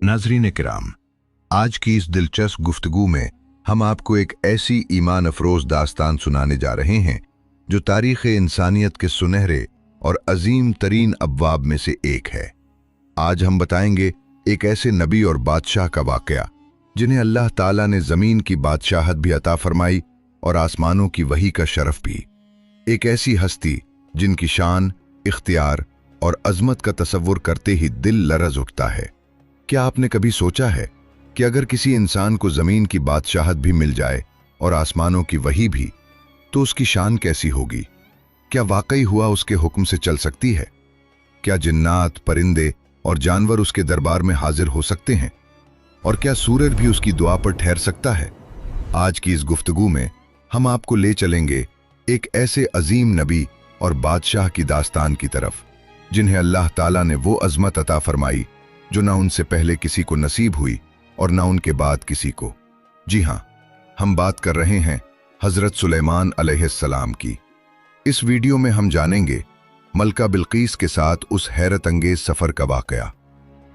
नाज़रीन किराम, आज की इस दिलचस्प गुफ्तगू में हम आपको एक ऐसी ईमान अफरोज़ दास्तान सुनाने जा रहे हैं जो तारीख़ इंसानियत के सुनहरे और अजीम तरीन अब्वाब में से एक है। आज हम बताएंगे एक ऐसे नबी और बादशाह का वाक़या जिन्हें अल्लाह ताला ने ज़मीन की बादशाहत भी अता फरमाई और आसमानों की वही का शरफ भी। एक ऐसी हस्ती जिनकी शान, इख्तियार और अजमत का तसव्वुर करते ही दिल लरज़ उठता है। क्या आपने कभी सोचा है कि अगर किसी इंसान को ज़मीन की बादशाहत भी मिल जाए और आसमानों की वही भी, तो उसकी शान कैसी होगी? क्या वाकई हुआ उसके हुक्म से चल सकती है? क्या जिन्नात, परिंदे और जानवर उसके दरबार में हाजिर हो सकते हैं? और क्या सूरज भी उसकी दुआ पर ठहर सकता है? आज की इस गुफ्तगू में हम आपको ले चलेंगे एक ऐसे अजीम नबी और बादशाह की दास्तान की तरफ जिन्हें अल्लाह ताला ने वो अजमत अता फरमाई जो ना उनसे पहले किसी को नसीब हुई और ना उनके बाद किसी को। जी हाँ, हम बात कर रहे हैं हजरत सुलेमान अलैहिस्सलाम की। इस वीडियो में हम जानेंगे मलका बिल्कीस के साथ उस हैरत अंगेज सफर का वाकया,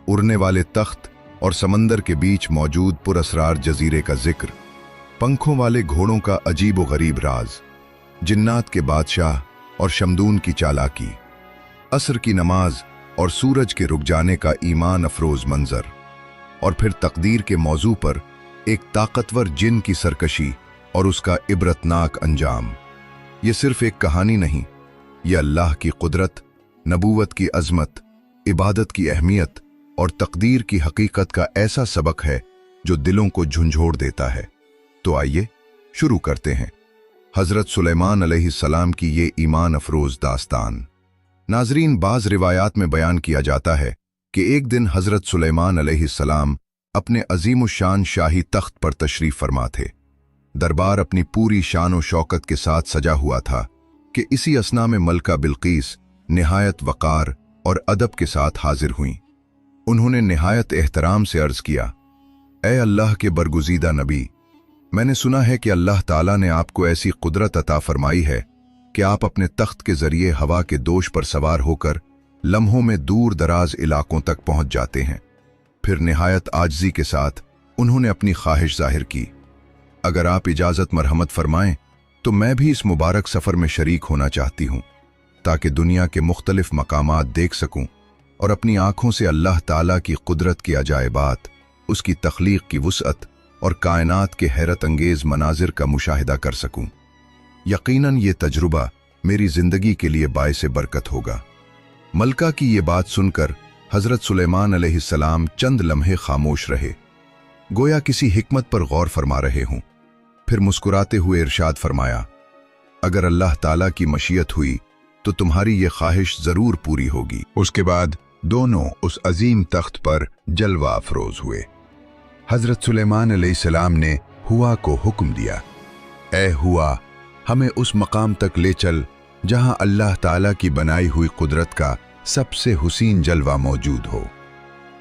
उड़ने वाले तख्त और समंदर के बीच मौजूद पुरअसरार जजीरे का जिक्र, पंखों वाले घोड़ों का अजीब व गरीब राज, जिन्नात के बादशाह और शमदून की चालाकी, असर की नमाज और सूरज के रुक जाने का ईमान अफरोज मंजर, और फिर तकदीर के मौजू पर एक ताकतवर जिन की सरकशी और उसका इबरतनाक अंजाम। ये सिर्फ एक कहानी नहीं, यह अल्लाह की कुदरत, नबूवत की अजमत, इबादत की अहमियत और तकदीर की हकीकत का ऐसा सबक है जो दिलों को झंझोड़ देता है। तो आइए शुरू करते हैं हजरत सुलेमान अलैहिस्सलाम की ये ईमान अफरोज दास्तान। नाजरीन, बाज रिवायात में बयान किया जाता है कि एक दिन हजरत सुलेमान अलैहिस्सलाम अपने अजीमुशान शाही तख्त पर तशरीफ फरमा थे। दरबार अपनी पूरी शान व शौकत के साथ सजा हुआ था कि इसी असना में मलका बिल्कीस निहायत वक़ार और अदब के साथ हाजिर हुईं। उन्होंने निहायत एहतराम से अर्ज किया, ए अल्लाह के बरगुज़ीदा नबी, मैंने सुना है कि अल्लाह ताला ने आपको ऐसी कुदरत अता फरमाई है कि आप अपने तख्त के जरिए हवा के दोष पर सवार होकर लम्हों में दूर दराज इलाकों तक पहुंच जाते हैं। फिर निहायत आजिज़ी के साथ उन्होंने अपनी ख्वाहिश जाहिर की, अगर आप इजाज़त मरहमत फरमाएं तो मैं भी इस मुबारक सफ़र में शरीक होना चाहती हूँ ताकि दुनिया के मुख्तलिफ मकामात देख सकूं और अपनी आँखों से अल्लाह ताला की कुदरत की अजायबात, उसकी तख्लीक की वुसअत और कायनात के हैरत अंगेज मनाजिर का मुशाहिदा कर सकूं। यकीनन ये तजुर्बा मेरी जिंदगी के लिए बाइसे बरकत होगा। मलका की ये बात सुनकर हजरत सुलेमान अलैहिस्सलाम चंद लम्हे खामोश रहे, गोया किसी हिकमत पर गौर फरमा रहे हों। फिर मुस्कुराते हुए इरशाद फरमाया, अगर अल्लाह ताला की मशीयत हुई तो तुम्हारी ये ख्वाहिश जरूर पूरी होगी। उसके बाद दोनों उस अजीम तख्त पर जलवा अफरोज हुए। हजरत सुलेमान अलैहिस्सलाम ने हुआ को हुक्म दिया, ए हुआ, हमें उस मकाम तक ले चल जहां अल्लाह ताला की बनाई हुई कुदरत का सबसे हुसीन जलवा मौजूद हो।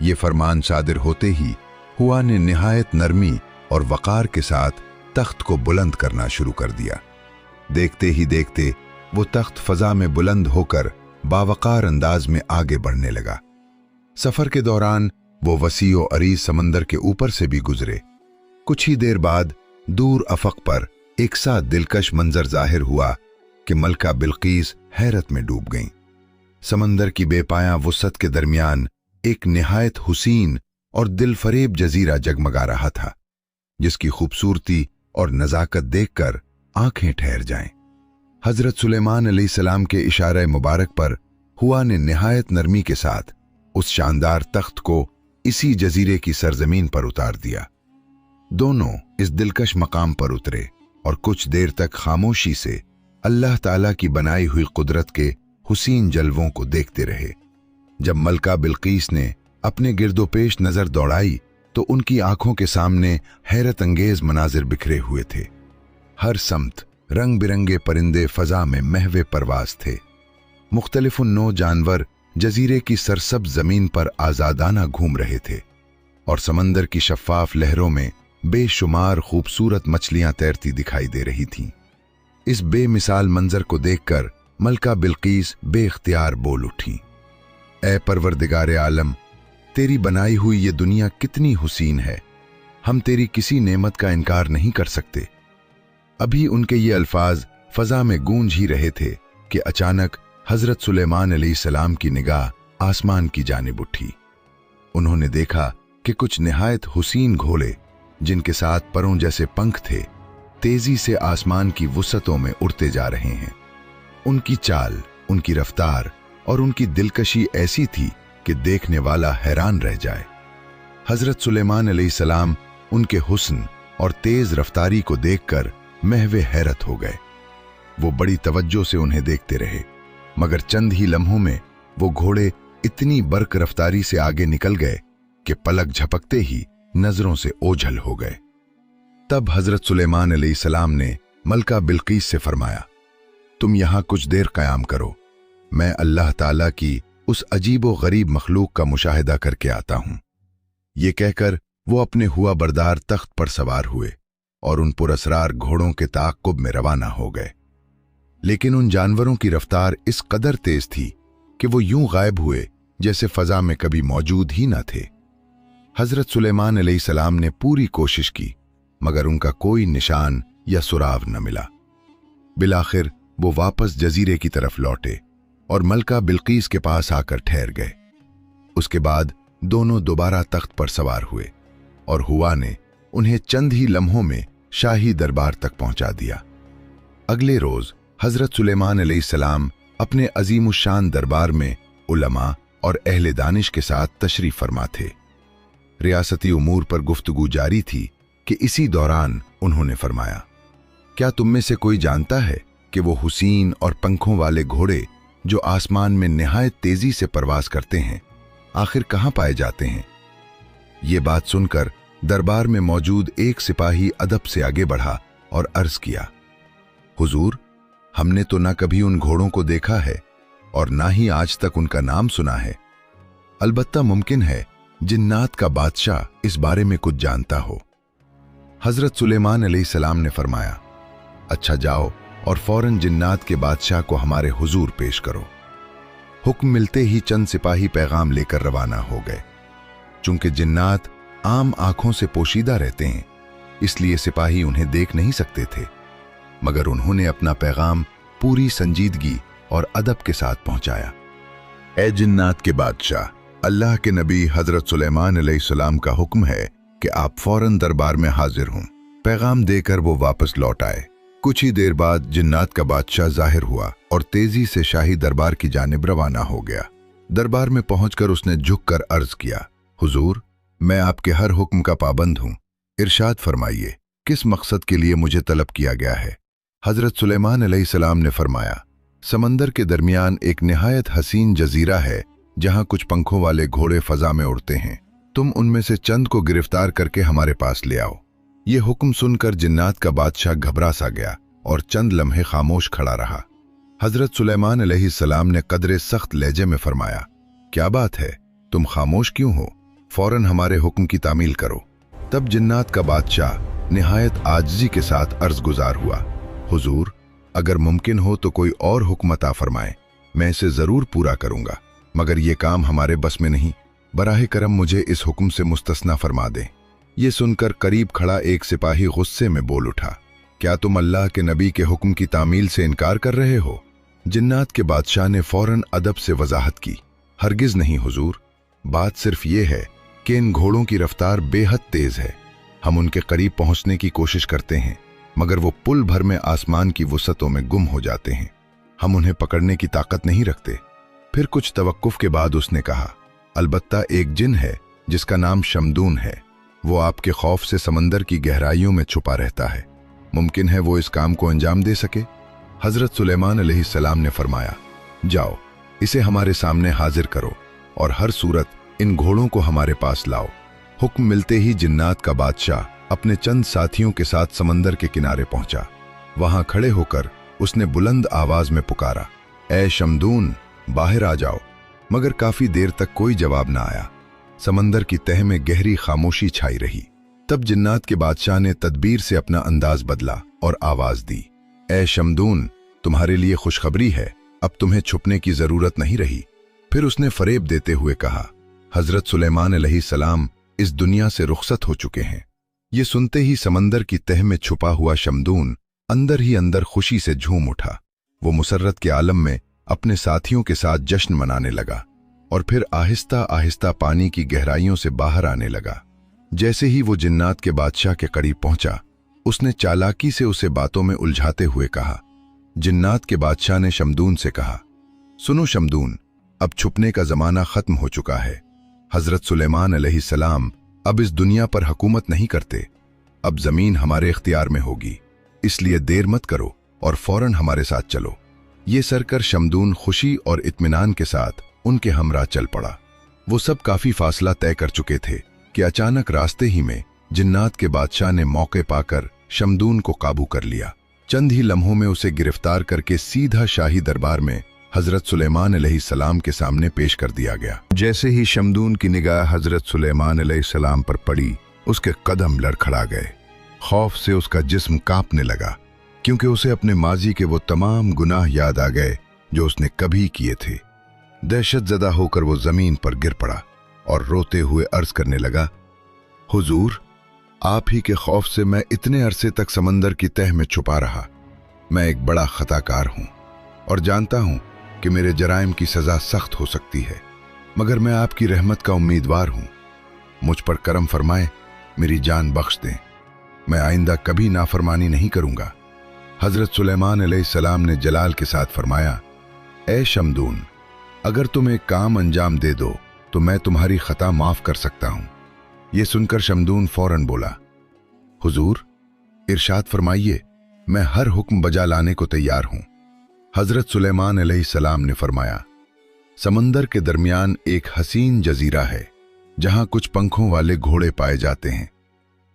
ये फरमान सादिर होते ही हुआ ने निहायत नरमी और वक़ार के साथ तख्त को बुलंद करना शुरू कर दिया। देखते ही देखते वो तख्त फजा में बुलंद होकर बावकार अंदाज में आगे बढ़ने लगा। सफर के दौरान वो वसी और अरीज समंदर के ऊपर से भी गुजरे। कुछ ही देर बाद दूर अफक पर एक सा दिलकश मंजर जाहिर हुआ कि मलका बिल्कीस हैरत में डूब गईं। समंदर की बेपाया वुसअत के दरमियान एक निहायत हुसीन और दिलफरेब जजीरा जगमगा रहा था, जिसकी खूबसूरती और नजाकत देखकर आंखें ठहर जाएं। हजरत सुलेमान अलैहिस्सलाम के इशारे मुबारक पर हुआ ने निहायत नरमी के साथ उस शानदार तख्त को इसी जजीरे की सरजमीन पर उतार दिया। दोनों इस दिलकश मकाम पर उतरे और कुछ देर तक खामोशी से अल्लाह ताला की बनाई हुई कुदरत के हुसीन जलवों को देखते रहे। जब मलका बिल्कीस ने अपने गिरदोपेश नजर दौड़ाई तो उनकी आंखों के सामने हैरत अंगेज मनाजिर बिखरे हुए थे। हर समत रंग बिरंगे परिंदे फजा में महवे परवास थे। मुख्तलिफ नौ जानवर जजीरे की सरसब्ज जमीन पर आजादाना घूम रहे थे और समंदर की शफ्फाफ लहरों में बेशुमार खूबसूरत मछलियां तैरती दिखाई दे रही थीं। इस बेमिसाल मंजर को देखकर मलका बिल्कीस बेख्तियार बोल उठी, ए परवरदिगारे आलम, तेरी बनाई हुई ये दुनिया कितनी हुसीन है, हम तेरी किसी नेमत का इनकार नहीं कर सकते। अभी उनके ये अल्फाज फजा में गूंज ही रहे थे कि अचानक हजरत सुलेमान अलैहिस्सलाम की निगाह आसमान की जानिब उठी। उन्होंने देखा कि कुछ निहायत हुसीन घोड़े, जिनके साथ परों जैसे पंख थे, तेजी से आसमान की वुसअतों में उड़ते जा रहे हैं। उनकी चाल, उनकी रफ्तार और उनकी दिलकशी ऐसी थी कि देखने वाला हैरान रह जाए। हजरत सुलेमान अलैहिस्सलाम उनके हुस्न और तेज रफ्तारी को देखकर महवे हैरत हो गए। वो बड़ी तवज्जो से उन्हें देखते रहे, मगर चंद ही लम्हों में वो घोड़े इतनी बर्क रफ्तारी से आगे निकल गए कि पलक झपकते ही नजरों से ओझल हो गए। तब हजरत सुलेमान अलैहिस्सलाम ने मलका बिल्कीस से फरमाया, तुम यहां कुछ देर कयाम करो, मैं अल्लाह ताला की उस अजीबो गरीब मखलूक का मुशाहिदा करके आता हूं। ये कहकर वो अपने हुआ बरदार तख्त पर सवार हुए और उन पुरअसरार घोड़ों के ताक़ुब में रवाना हो गए। लेकिन उन जानवरों की रफ्तार इस कदर तेज थी कि वो यूं गायब हुए जैसे फजा में कभी मौजूद ही न थे। हजरत सुलेमान अलैहिस्सलाम ने पूरी कोशिश की, मगर उनका कोई निशान या सुराग न मिला। बिलाखिर वो वापस जजीरे की तरफ लौटे और मलका बिल्कीस के पास आकर ठहर गए। उसके बाद दोनों दोबारा तख्त पर सवार हुए और हुआ ने उन्हें चंद ही लम्हों में शाही दरबार तक पहुंचा दिया। अगले रोज हजरत सुलेमान अलैहिस्सलाम अपने अजीमुशान दरबार में उलमा और अहले दानिश के साथ तशरीफ फरमा थे। रियासती उमूर पर गुफ्तगू जारी थी कि इसी दौरान उन्होंने फरमाया, क्या तुम में से कोई जानता है कि वो हुसीन और पंखों वाले घोड़े जो आसमान में निहायत तेजी से परवास करते हैं, आखिर कहां पाए जाते हैं? ये बात सुनकर दरबार में मौजूद एक सिपाही अदब से आगे बढ़ा और अर्ज किया, हुजूर, हमने तो ना कभी उन घोड़ों को देखा है और ना ही आज तक उनका नाम सुना है। अलबत्ता मुमकिन है जिन्नात का बादशाह इस बारे में कुछ जानता हो। हजरत सुलेमान अलैहिस्सलाम ने फरमाया, अच्छा जाओ और फौरन जिन्नात के बादशाह को हमारे हुजूर पेश करो। हुक्म मिलते ही चंद सिपाही पैगाम लेकर रवाना हो गए। चूंकि जिन्नात आम आंखों से पोशीदा रहते हैं, इसलिए सिपाही उन्हें देख नहीं सकते थे, मगर उन्होंने अपना पैगाम पूरी संजीदगी और अदब के साथ पहुंचाया। ए जिन्नात के बादशाह, अल्लाह के नबी हजरत सुलेमान अलैहिस्सलाम का हुक्म है कि आप फौरन दरबार में हाजिर हों। पैगाम देकर वो वापस लौट आए। कुछ ही देर बाद जिन्नात का बादशाह जाहिर हुआ और तेजी से शाही दरबार की जानिब रवाना हो गया। दरबार में पहुंचकर उसने झुककर अर्ज किया, हुजूर, मैं आपके हर हुक्म का पाबंद हूं। इरशाद फरमाइए, किस मकसद के लिए मुझे तलब किया गया है? हजरत सुलेमान अलैहिस्सलाम ने फरमाया, समंदर के दरमियान एक निहायत हसीन जजीरा है जहां कुछ पंखों वाले घोड़े फजा में उड़ते हैं। तुम उनमें से चंद को गिरफ्तार करके हमारे पास ले आओ। ये हुक्म सुनकर जिन्नात का बादशाह घबरा सा गया और चंद लम्हे खामोश खड़ा रहा। हजरत सुलेमान अलैहिस्सलाम ने कदरे सख्त लहजे में फरमाया, क्या बात है, तुम खामोश क्यों हो? फौरन हमारे हुक्म की तामील करो। तब जिन्नात का बादशाह निहायत आजिज़ी के साथ अर्ज गुजार हुआ, हुजूर, अगर मुमकिन हो तो कोई और हुक्म अता फरमाएं, मैं इसे जरूर पूरा करूंगा, मगर यह काम हमारे बस में नहीं। बराह करम मुझे इस हुक्म से मुस्तस्ना फरमा दें। ये सुनकर करीब खड़ा एक सिपाही गुस्से में बोल उठा, क्या तुम अल्लाह के नबी के हुक्म की तामील से इनकार कर रहे हो? जिन्नात के बादशाह ने फौरन अदब से वजाहत की, हरगिज नहीं हुजूर, बात सिर्फ ये है कि इन घोड़ों की रफ्तार बेहद तेज है। हम उनके करीब पहुंचने की कोशिश करते हैं, मगर वो पुल भर में आसमान की वुसअतों में गुम हो जाते हैं। हम उन्हें पकड़ने की ताकत नहीं रखते। फिर कुछ तवक्कुफ के बाद उसने कहा, अलबत्ता एक जिन है जिसका नाम शमदून है, वो आपके खौफ से समंदर की गहराइयों में छुपा रहता है। मुमकिन है वो इस काम को अंजाम दे सके। हजरत सुलेमान अलैहिस्सलाम ने फरमाया, जाओ, इसे हमारे सामने हाजिर करो और हर सूरत इन घोड़ों को हमारे पास लाओ। हुक्म मिलते ही जिन्नात का बादशाह अपने चंद साथियों के साथ समंदर के किनारे पहुंचा। वहां खड़े होकर उसने बुलंद आवाज में पुकारा, ए शमदून, बाहर आ जाओ। मगर काफी देर तक कोई जवाब ना आया। समंदर की तह में गहरी खामोशी छाई रही। तब जिन्नात के बादशाह ने तदबीर से अपना अंदाज बदला और आवाज दी, ए शमदून, तुम्हारे लिए खुशखबरी है, अब तुम्हें छुपने की जरूरत नहीं रही। फिर उसने फरेब देते हुए कहा, हजरत सुलेमान अलैहिस्सलाम इस दुनिया से रुखसत हो चुके हैं। ये सुनते ही समंदर की तह में छुपा हुआ शमदून अंदर ही अंदर खुशी से झूम उठा। वो मुसर्रत के आलम में अपने साथियों के साथ जश्न मनाने लगा और फिर आहिस्ता आहिस्ता पानी की गहराइयों से बाहर आने लगा। जैसे ही वो जिन्नात के बादशाह के करीब पहुंचा, उसने चालाकी से उसे बातों में उलझाते हुए कहा। जिन्नात के बादशाह ने शमदून से कहा, सुनो शमदून, अब छुपने का जमाना खत्म हो चुका है। हजरत सुलेमान अलैहिस्सलाम अब इस दुनिया पर हुकूमत नहीं करते। अब जमीन हमारे इख्तियार में होगी, इसलिए देर मत करो और फौरन हमारे साथ चलो। ये सरकर शमदून खुशी और इत्मीनान के साथ उनके हमरा चल पड़ा। वो सब काफी फासला तय कर चुके थे कि अचानक रास्ते ही में जिन्नात के बादशाह ने मौके पाकर शमदून को काबू कर लिया। चंद ही लम्हों में उसे गिरफ्तार करके सीधा शाही दरबार में हजरत सुलेमान अलैहिस्सलाम के सामने पेश कर दिया गया। जैसे ही शमदून की निगाह हजरत सुलेमान अलैहिस्सलाम पर पड़ी, उसके कदम लड़खड़ा गए। खौफ से उसका जिस्म कांपने लगा, क्योंकि उसे अपने माजी के वो तमाम गुनाह याद आ गए जो उसने कभी किए थे। दहशत ज़दा होकर वो जमीन पर गिर पड़ा और रोते हुए अर्ज करने लगा, हुजूर, आप ही के खौफ से मैं इतने अरसे तक समंदर की तह में छुपा रहा। मैं एक बड़ा खताकार हूं और जानता हूं कि मेरे जराइम की सजा सख्त हो सकती है, मगर मैं आपकी रहमत का उम्मीदवार हूं। मुझ पर करम फरमाए, मेरी जान बख्श दें। मैं आइंदा कभी नाफरमानी नहीं करूंगा। हजरत सुलेमान अलैहिस्सलाम ने जलाल के साथ फरमाया, ए शमदून, अगर तुम एक काम अंजाम दे दो तो मैं तुम्हारी खता माफ कर सकता हूं। यह सुनकर शमदून फौरन बोला, हुजूर, इरशाद फरमाइए, मैं हर हुक्म बजा लाने को तैयार हूं। हजरत सुलेमान अलैहिस्सलाम ने फरमाया, समंदर के दरमियान एक हसीन जजीरा है जहां कुछ पंखों वाले घोड़े पाए जाते हैं।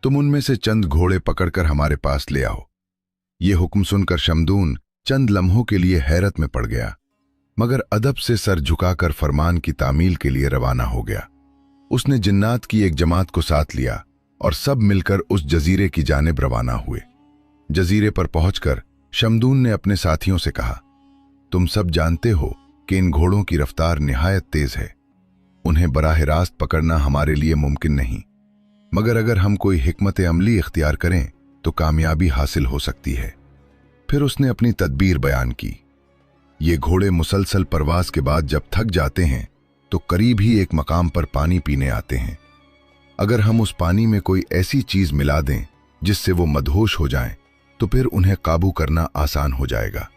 तुम उनमें से चंद घोड़े पकड़कर हमारे पास ले आओ। ये हुक्म सुनकर शमदून चंद लम्हों के लिए हैरत में पड़ गया, मगर अदब से सर झुकाकर फरमान की तामील के लिए रवाना हो गया। उसने जिन्नात की एक जमात को साथ लिया और सब मिलकर उस जजीरे की जानिब रवाना हुए। जजीरे पर पहुंचकर शमदून ने अपने साथियों से कहा, तुम सब जानते हो कि इन घोड़ों की रफ्तार निहायत तेज है। उन्हें बराह रास्त पकड़ना हमारे लिए मुमकिन नहीं, मगर अगर हम कोई हिकमत अमली इख्तियार करें तो कामयाबी हासिल हो सकती है। फिर उसने अपनी तदबीर बयान की। ये घोड़े मुसलसल परवास के बाद जब थक जाते हैं तो करीब ही एक मकाम पर पानी पीने आते हैं। अगर हम उस पानी में कोई ऐसी चीज मिला दें जिससे वो मदहोश हो जाएं, तो फिर उन्हें काबू करना आसान हो जाएगा।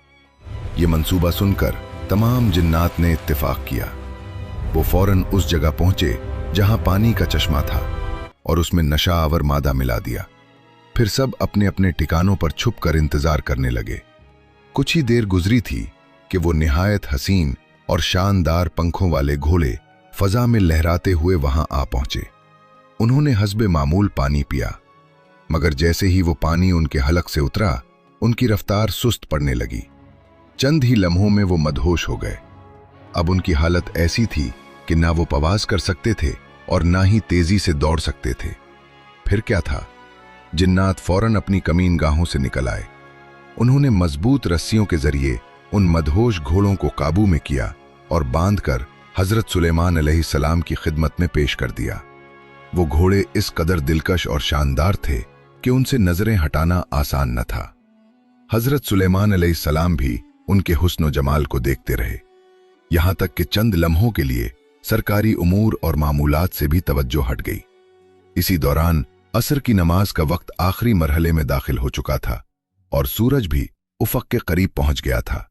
ये मंसूबा सुनकर तमाम जिन्नात ने इत्तेफाक किया। वो फौरन उस जगह पहुंचे जहां पानी का चश्मा था और उसमें नशा आवर मादा मिला दिया। फिर सब अपने अपने ठिकानों पर छुपकर इंतजार करने लगे। कुछ ही देर गुजरी थी कि वो निहायत हसीन और शानदार पंखों वाले घोड़े फजा में लहराते हुए वहां आ पहुंचे। उन्होंने हस्बे मामूल पानी पिया, मगर जैसे ही वो पानी उनके हलक से उतरा, उनकी रफ्तार सुस्त पड़ने लगी। चंद ही लम्हों में वो मदहोश हो गए। अब उनकी हालत ऐसी थी कि ना वो पवास कर सकते थे और ना ही तेजी से दौड़ सकते थे। फिर क्या था, जिन्नात फौरन अपनी कमीन गाहों से निकल आए। उन्होंने मजबूत रस्सियों के जरिए उन मदहोश घोड़ों को काबू में किया और बांधकर हजरत सुलेमान अलैहिस्सलाम की खिदमत में पेश कर दिया। वो घोड़े इस कदर दिलकश और शानदार थे कि उनसे नजरें हटाना आसान न था। हजरत सुलेमान अलैहिस्सलाम भी उनके हुस्न जमाल को देखते रहे, यहां तक कि चंद लम्हों के लिए सरकारी उमूर और मामूलात से भी तवज्जो हट गई। इसी दौरान असर की नमाज का वक्त आखिरी मरहले में दाखिल हो चुका था और सूरज भी उफक के करीब पहुंच गया था,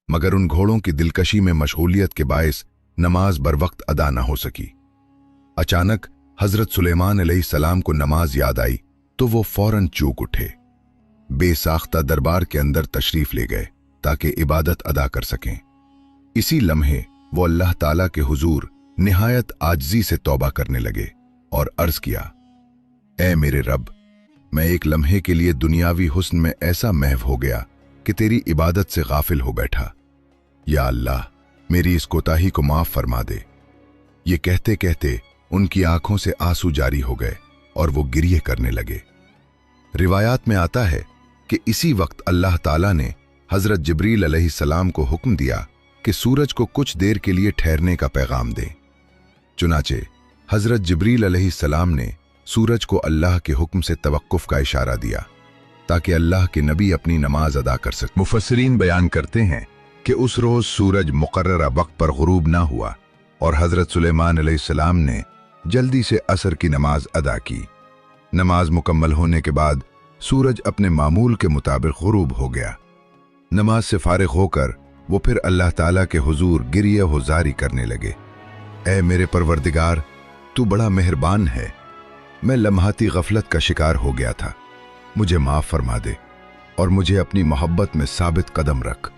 मगर उन घोड़ों की दिलकशी में मशगूलियत के बायस नमाज बर वक्त अदा न हो सकी। अचानक हजरत सुलेमान अलैहिस्सलाम को नमाज याद आई तो वो फौरन चूक उठे। बेसाख्ता दरबार के अंदर तशरीफ ले गए ताकि इबादत अदा कर सकें। इसी लम्हे वो अल्लाह ताला के हुजूर निहायत आजजी से तौबा करने लगे और अर्ज किया, ऐ मेरे रब, मैं एक लम्हे के लिए दुनियावी हुस्न में ऐसा महव हो गया कि तेरी इबादत से गाफिल हो बैठा। या अल्लाह, मेरी इस कोताही को माफ फरमा दे। ये कहते कहते उनकी आंखों से आंसू जारी हो गए और वो गिरिए करने लगे। रिवायात में आता है कि इसी वक्त अल्लाह ताला ने हजरत जिब्रील अलैहिस्सलाम को हुक्म दिया कि सूरज को कुछ देर के लिए ठहरने का पैगाम दे। चुनाचे हजरत जिब्रील अलैहिस्सलाम ने सूरज को अल्लाह के हुक्म से तवक्कुफ का इशारा दिया ताकि अल्लाह के नबी अपनी नमाज अदा कर सके। मुफस्सिरीन बयान करते हैं कि उस रोज सूरज मुकर्ररा वक्त पर गुरूब ना हुआ और हजरत सुलेमान अलैहिस्सलाम ने जल्दी से असर की नमाज अदा की। नमाज मुकम्मल होने के बाद सूरज अपने मामूल के मुताबिक गुरूब हो गया। नमाज से फारिग होकर वो फिर अल्लाह ताला के हुजूर गिरिए हुजारी करने लगे। ऐ मेरे परवरदिगार, तू बड़ा मेहरबान है, मैं लम्हाती गफलत का शिकार हो गया था, मुझे माफ फरमा दे और मुझे अपनी मोहब्बत में साबित कदम रख।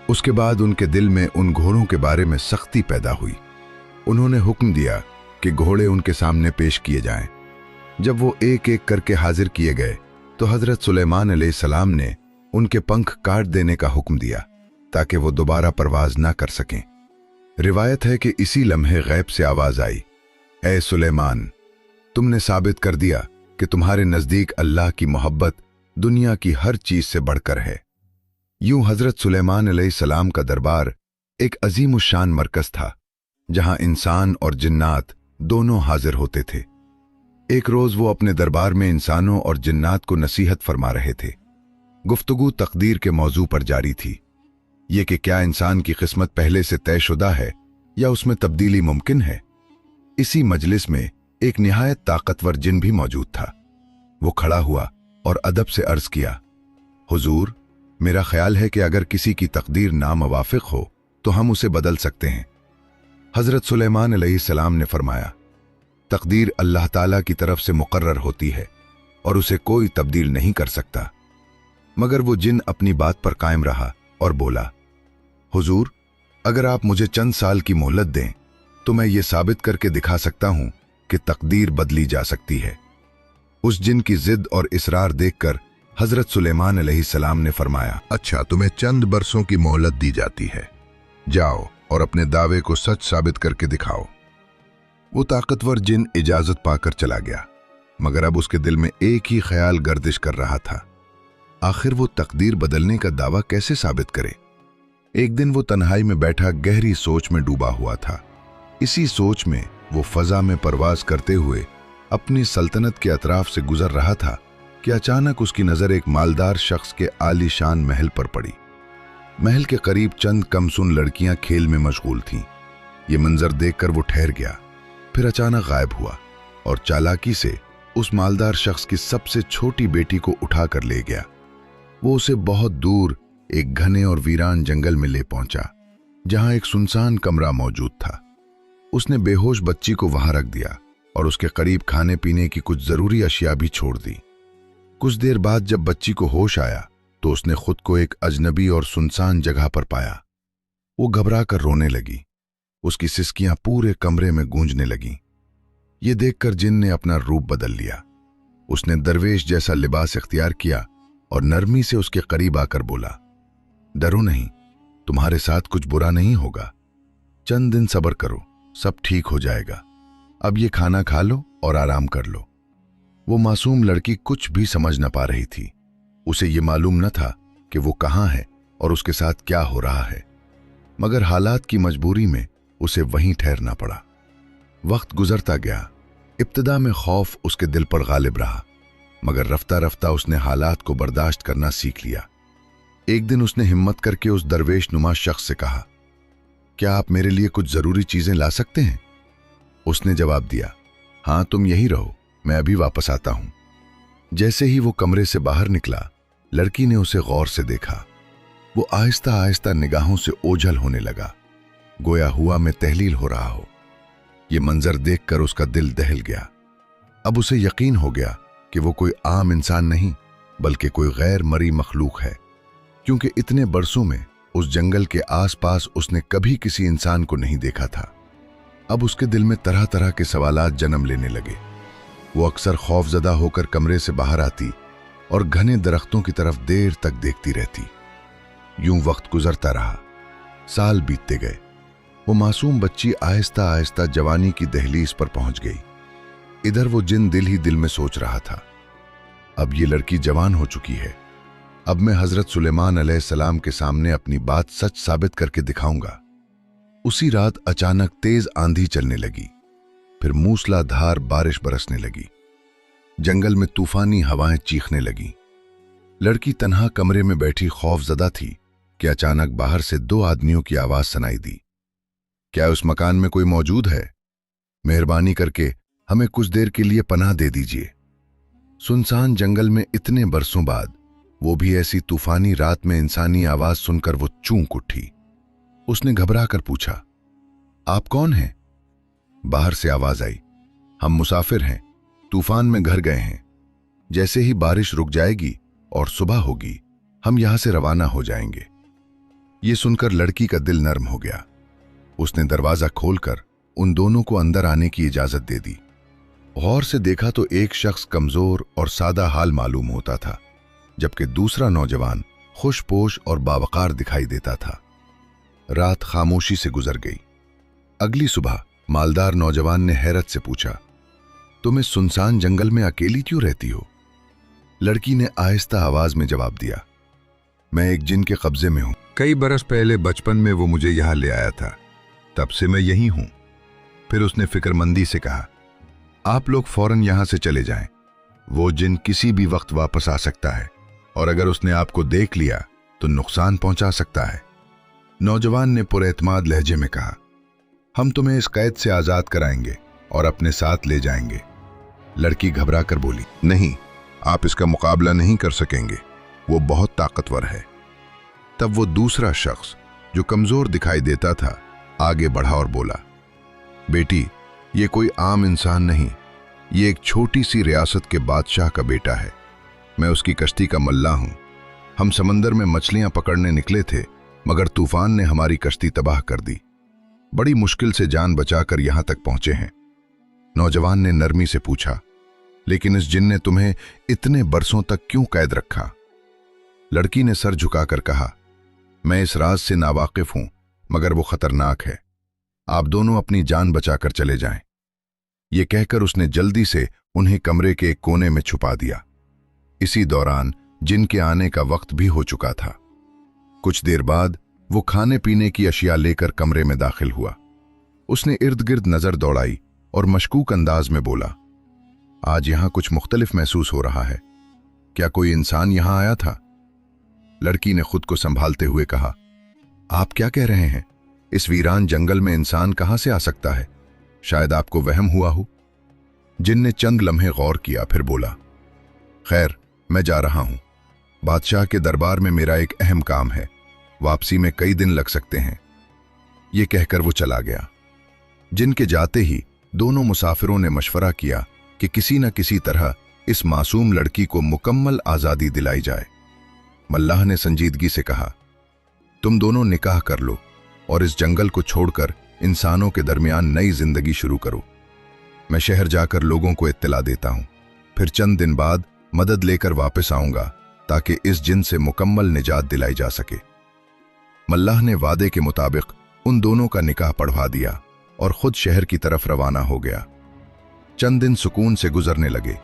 उसके बाद उनके दिल में उन घोड़ों के बारे में सख्ती पैदा हुई। उन्होंने हुक्म दिया कि घोड़े उनके सामने पेश किए जाएं। जब वो एक एक करके हाजिर किए गए तो हजरत सुलेमान अलैहिस्सलाम ने उनके पंख काट देने का हुक्म दिया ताकि वो दोबारा परवाज ना कर सकें। रिवायत है कि इसी लम्हे गैब से आवाज आई, ऐ सुलेमान, तुमने साबित कर दिया कि तुम्हारे नजदीक अल्लाह की मोहब्बत दुनिया की हर चीज से बढ़कर है। यूं हजरत सुलेमान अलैहिस्सलाम का दरबार एक अजीम शान मरकज था जहां इंसान और जिन्नात दोनों हाजिर होते थे। एक रोज वो अपने दरबार में इंसानों और जिन्नात को नसीहत फरमा रहे थे। गुफ्तगू तकदीर के मौजू पर जारी थी, ये कि क्या इंसान की किस्मत पहले से तयशुदा है या उसमें तब्दीली मुमकिन है। इसी मजलिस में एक निहायत ताकतवर जिन भी मौजूद था। वो खड़ा हुआ और अदब से अर्ज किया, हुजूर, मेरा ख्याल है कि अगर किसी की तकदीर नामवाफिक हो तो हम उसे बदल सकते हैं। हजरत सुलेमान अलैहिस्सलाम ने फरमाया, तकदीर अल्लाह ताला की तरफ से मुकर्रर होती है और उसे कोई तब्दील नहीं कर सकता। मगर वो जिन अपनी बात पर कायम रहा और बोला, हुजूर, अगर आप मुझे चंद साल की मोहलत दें तो मैं ये साबित करके दिखा सकता हूं कि तकदीर बदली जा सकती है। उस जिन की जिद और इसरार देखकर हजरत सुलेमान अलैहिस्सलाम ने फरमाया, अच्छा, तुम्हें चंद बरसों की मोहलत दी जाती है, जाओ और अपने दावे को सच साबित करके दिखाओ। वो ताकतवर जिन इजाजत पाकर चला गया, मगर अब उसके दिल में एक ही ख्याल गर्दिश कर रहा था, आखिर वो तकदीर बदलने का दावा कैसे साबित करे। एक दिन वो तन्हाई में बैठा गहरी सोच में डूबा हुआ था। इसी सोच में वो फजा में परवाज करते हुए अपनी सल्तनत के अतराफ से गुजर रहा था कि अचानक उसकी नजर एक मालदार शख्स के आलीशान महल पर पड़ी। महल के करीब चंद कमसुन लड़कियां खेल में मशगूल थीं। ये मंजर देखकर वो ठहर गया, फिर अचानक गायब हुआ और चालाकी से उस मालदार शख्स की सबसे छोटी बेटी को उठाकर ले गया। वो उसे बहुत दूर एक घने और वीरान जंगल में ले पहुंचा जहां एक सुनसान कमरा मौजूद था। उसने बेहोश बच्ची को वहां रख दिया और उसके करीब खाने पीने की कुछ जरूरी अशिया भी छोड़ दी। कुछ देर बाद जब बच्ची को होश आया तो उसने खुद को एक अजनबी और सुनसान जगह पर पाया। वो घबरा कर रोने लगी। उसकी सिसकियां पूरे कमरे में गूंजने लगीं। ये देखकर जिन ने अपना रूप बदल लिया। उसने दरवेश जैसा लिबास इख्तियार किया और नरमी से उसके करीब आकर बोला, डरो नहीं, तुम्हारे साथ कुछ बुरा नहीं होगा, चंद दिन सब्र करो, सब ठीक हो जाएगा। अब ये खाना खा लो और आराम कर लो। वो मासूम लड़की कुछ भी समझ न पा रही थी। उसे ये मालूम न था कि वो कहाँ है और उसके साथ क्या हो रहा है, मगर हालात की मजबूरी में उसे वहीं ठहरना पड़ा। वक्त गुजरता गया। इब्तिदा में खौफ उसके दिल पर गालिब रहा, मगर रफ्ता रफ्ता उसने हालात को बर्दाश्त करना सीख लिया। एक दिन उसने हिम्मत करके उस दरवेश नुमा शख्स से कहा, क्या आप मेरे लिए कुछ जरूरी चीजें ला सकते हैं? उसने जवाब दिया, हाँ, तुम यहीं रहो, मैं अभी वापस आता हूं। जैसे ही वो कमरे से बाहर निकला, लड़की ने उसे गौर से देखा। वो आहिस्ता आहिस्ता निगाहों से ओझल होने लगा, गोया हुआ में तहलील हो रहा हो। ये मंजर देखकर उसका दिल दहल गया। अब उसे यकीन हो गया कि वो कोई आम इंसान नहीं बल्कि कोई गैर मरी मखलूक है, क्योंकि इतने बरसों में उस जंगल के आसपास उसने कभी किसी इंसान को नहीं देखा था। अब उसके दिल में तरह तरह के सवालात जन्म लेने लगे। वो अक्सर खौफजदा होकर कमरे से बाहर आती और घने दरख्तों की तरफ देर तक देखती रहती। यूं वक्त गुजरता रहा, साल बीतते गए। वो मासूम बच्ची आहिस्ता आहिस्ता जवानी की दहलीज पर पहुंच गई। इधर वो जिन दिल ही दिल में सोच रहा था, अब ये लड़की जवान हो चुकी है, अब मैं हजरत सुलेमान अलैहिस्सलाम के सामने अपनी बात सच साबित करके दिखाऊंगा। उसी रात अचानक तेज आंधी चलने लगी। फिर मूसलाधार बारिश बरसने लगी। जंगल में तूफानी हवाएं चीखने लगीं। लड़की तन्हा कमरे में बैठी खौफजदा थी कि अचानक बाहर से 2 आदमियों की आवाज सुनाई दी। क्या उस मकान में कोई मौजूद है? मेहरबानी करके हमें कुछ देर के लिए पनाह दे दीजिए। सुनसान जंगल में इतने बरसों बाद वो भी ऐसी तूफानी रात में इंसानी आवाज सुनकर वो चूक उठी। उसने घबरा कर पूछा, आप कौन हैं? बाहर से आवाज आई, हम मुसाफिर हैं, तूफान में घर गए हैं। जैसे ही बारिश रुक जाएगी और सुबह होगी, हम यहां से रवाना हो जाएंगे। ये सुनकर लड़की का दिल नर्म हो गया। उसने दरवाजा खोलकर उन दोनों को अंदर आने की इजाजत दे दी। गौर से देखा तो एक शख्स कमजोर और सादा हाल मालूम होता था, जबकि दूसरा नौजवान खुशपोश और बावकार दिखाई देता था। रात खामोशी से गुजर गई। अगली सुबह मालदार नौजवान ने हैरत से पूछा, तुम इस सुनसान जंगल में अकेली क्यों रहती हो? लड़की ने आहिस्ता आवाज में जवाब दिया, मैं एक जिन के कब्जे में हूं। कई बरस पहले बचपन में वो मुझे यहां ले आया था, तब से मैं यहीं हूं। फिर उसने फिक्रमंदी से कहा, आप लोग फौरन यहां से चले जाएं। वो जिन किसी भी वक्त वापस आ सकता है और अगर उसने आपको देख लिया तो नुकसान पहुंचा सकता है। नौजवान ने पुरएतमाद लहजे में कहा, हम तुम्हें इस कैद से आजाद कराएंगे और अपने साथ ले जाएंगे। लड़की घबरा कर बोली, नहीं, आप इसका मुकाबला नहीं कर सकेंगे, वो बहुत ताकतवर है। तब वो दूसरा शख्स जो कमजोर दिखाई देता था आगे बढ़ा और बोला, बेटी, ये कोई आम इंसान नहीं, ये एक छोटी सी रियासत के बादशाह का बेटा है। मैं उसकी कश्ती का मल्ला हूं। हम समंदर में मछलियां पकड़ने निकले थे, मगर तूफान ने हमारी कश्ती तबाह कर दी। बड़ी मुश्किल से जान बचाकर यहां तक पहुंचे हैं। नौजवान ने नरमी से पूछा, लेकिन इस जिन ने तुम्हें इतने बरसों तक क्यों कैद रखा? लड़की ने सर झुकाकर कहा, मैं इस राज से नावाकिफ हूं, मगर वो खतरनाक है। आप दोनों अपनी जान बचाकर चले जाएं। ये कहकर उसने जल्दी से उन्हें कमरे के एक कोने में छुपा दिया। इसी दौरान जिन के आने का वक्त भी हो चुका था। कुछ देर बाद वो खाने पीने की अशिया लेकर कमरे में दाखिल हुआ। उसने इर्द गिर्द नजर दौड़ाई और मशकूक अंदाज में बोला, आज यहां कुछ मुख्तलिफ महसूस हो रहा है। क्या कोई इंसान यहां आया था? लड़की ने खुद को संभालते हुए कहा, आप क्या कह रहे हैं? इस वीरान जंगल में इंसान कहां से आ सकता है? शायद आपको वहम हुआ हो। जिन ने चंद लम्हे गौर किया, फिर बोला, खैर, मैं जा रहा हूं। बादशाह के दरबार में मेरा एक अहम काम है, वापसी में कई दिन लग सकते हैं। ये कहकर वो चला गया। जिन के जाते ही दोनों मुसाफिरों ने मशवरा किया कि किसी न किसी तरह इस मासूम लड़की को मुकम्मल आजादी दिलाई जाए। मल्लाह ने संजीदगी से कहा, तुम दोनों निकाह कर लो और इस जंगल को छोड़कर इंसानों के दरमियान नई जिंदगी शुरू करो। मैं शहर जाकर लोगों को इत्तला देता हूं, फिर चंद दिन बाद मदद लेकर वापस आऊंगा ताकि इस जिन से मुकम्मल निजात दिलाई जा सके। मल्लाह ने वादे के मुताबिक उन दोनों का निकाह पढ़वा दिया और खुद शहर की तरफ रवाना हो गया। चंद दिन सुकून से गुजरने लगे,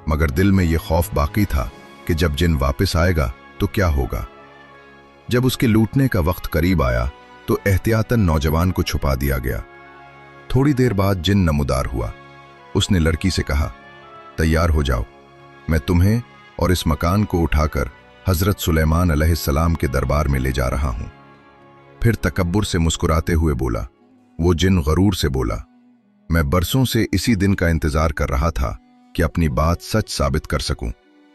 मगर दिल में यह खौफ बाकी था कि जब जिन वापस आएगा तो क्या होगा। जब उसके लूटने का वक्त करीब आया तो एहतियातन नौजवान को छुपा दिया गया। थोड़ी देर बाद जिन नमूदार हुआ। उसने लड़की से कहा, तैयार हो जाओ, मैं तुम्हें और इस मकान को उठाकर हजरत सुलेमान अलैहिस्सलाम के दरबार में ले जा रहा हूं। फिर तकब्बुर से मुस्कुराते हुए बोला। वो जिन गरूर से बोला, मैं बरसों से इसी दिन का इंतजार कर रहा था कि अपनी बात सच साबित कर सकूं,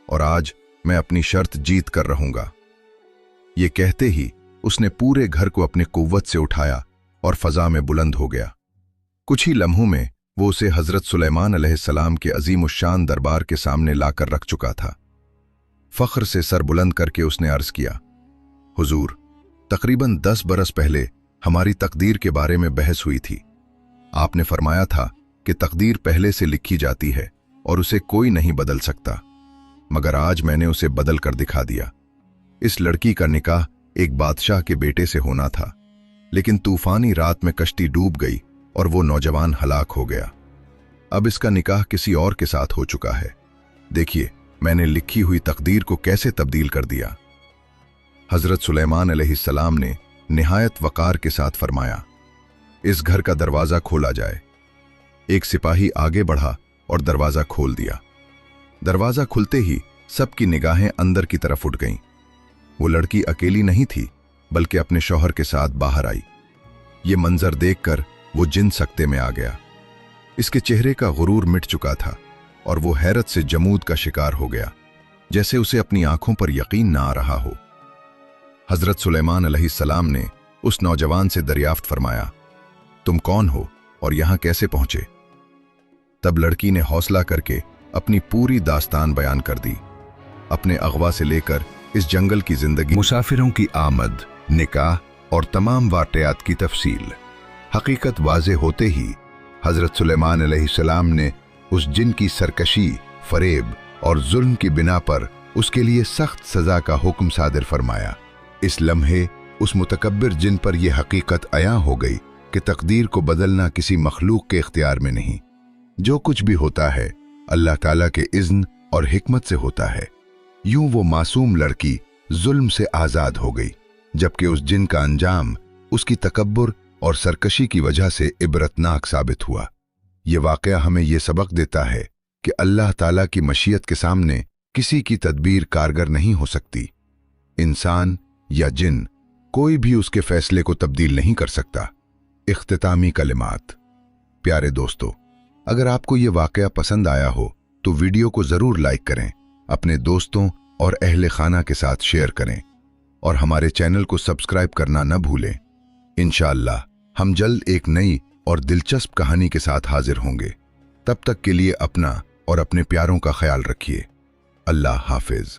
और आज मैं अपनी शर्त जीत कर रहूंगा। ये कहते ही उसने पूरे घर को अपनी कुव्वत से उठाया और फजा में बुलंद हो गया। कुछ ही लम्हों में वो उसे हजरत सुलेमान अलैहिस्सलाम के अजीमुश्शान दरबार के सामने लाकर रख चुका था। फख्र से सर बुलंद करके उसने अर्ज किया, हुजूर, तकरीबन 10 बरस पहले हमारी तकदीर के बारे में बहस हुई थी। आपने फरमाया था कि तकदीर पहले से लिखी जाती है और उसे कोई नहीं बदल सकता, मगर आज मैंने उसे बदल कर दिखा दिया। इस लड़की का निकाह एक बादशाह के बेटे से होना था, लेकिन तूफानी रात में कश्ती डूब गई और वो नौजवान हलाक हो गया। अब इसका निकाह किसी और के साथ हो चुका है। देखिए, मैंने लिखी हुई तकदीर को कैसे तब्दील कर दिया। हजरत सुलेमान अलैहिस्सलाम ने निहायत वकार के साथ फरमाया, इस घर का दरवाजा खोला जाए। एक सिपाही आगे बढ़ा और दरवाजा खोल दिया। दरवाजा खुलते ही सबकी निगाहें अंदर की तरफ उठ गईं। वो लड़की अकेली नहीं थी, बल्कि अपने शौहर के साथ बाहर आई। ये मंजर देखकर वो जिन सकते में आ गया। इसके चेहरे का गुरूर मिट चुका था और वो हैरत से जमूद का शिकार हो गया, जैसे उसे अपनी आंखों पर यकीन ना आ रहा हो। हजरत सुलेमान अलैहिस्सलाम ने उस नौजवान से दरियाफ्त फरमाया, तुम कौन हो और यहां कैसे पहुंचे? तब लड़की ने हौसला करके अपनी पूरी दास्तान बयान कर दी, अपने अगवा से लेकर इस जंगल की जिंदगी, मुसाफिरों की आमद, निकाह और तमाम वाक़यात की तफसील। हकीकत वाज़े होते ही हजरत सुलेमान अलैहिस्सलाम ने उस जिन की सरकशी, फरेब और जुल्म की बिना पर उसके लिए सख्त सजा का हुक्म सादिर फरमाया। इस लम्हे उस मुतकब्बिर जिन पर यह हकीकत अया हो गई कि तकदीर को बदलना किसी मखलूक के इख्तियार में नहीं। जो कुछ भी होता है अल्लाह ताला के इज़्न और हिकमत से होता है। यूं वो मासूम लड़की जुल्म से आज़ाद हो गई, जबकि उस जिन का अंजाम उसकी तकब्बुर और सरकशी की वजह से इबरतनाक साबित हुआ। ये वाक़या हमें ये सबक देता है कि अल्लाह ताला की मशीयत के सामने किसी की तदबीर कारगर नहीं हो सकती। इंसान या जिन, कोई भी उसके फैसले को तब्दील नहीं कर सकता। इख्तितामी कलिमात। प्यारे दोस्तों, अगर आपको ये वाक़या पसंद आया हो तो वीडियो को ज़रूर लाइक करें, अपने दोस्तों और अहले खाना के साथ शेयर करें और हमारे चैनल को सब्सक्राइब करना न भूलें। इंशाअल्लाह हम जल्द एक नई और दिलचस्प कहानी के साथ हाजिर होंगे। तब तक के लिए अपना और अपने प्यारों का ख्याल रखिए। अल्लाह हाफिज।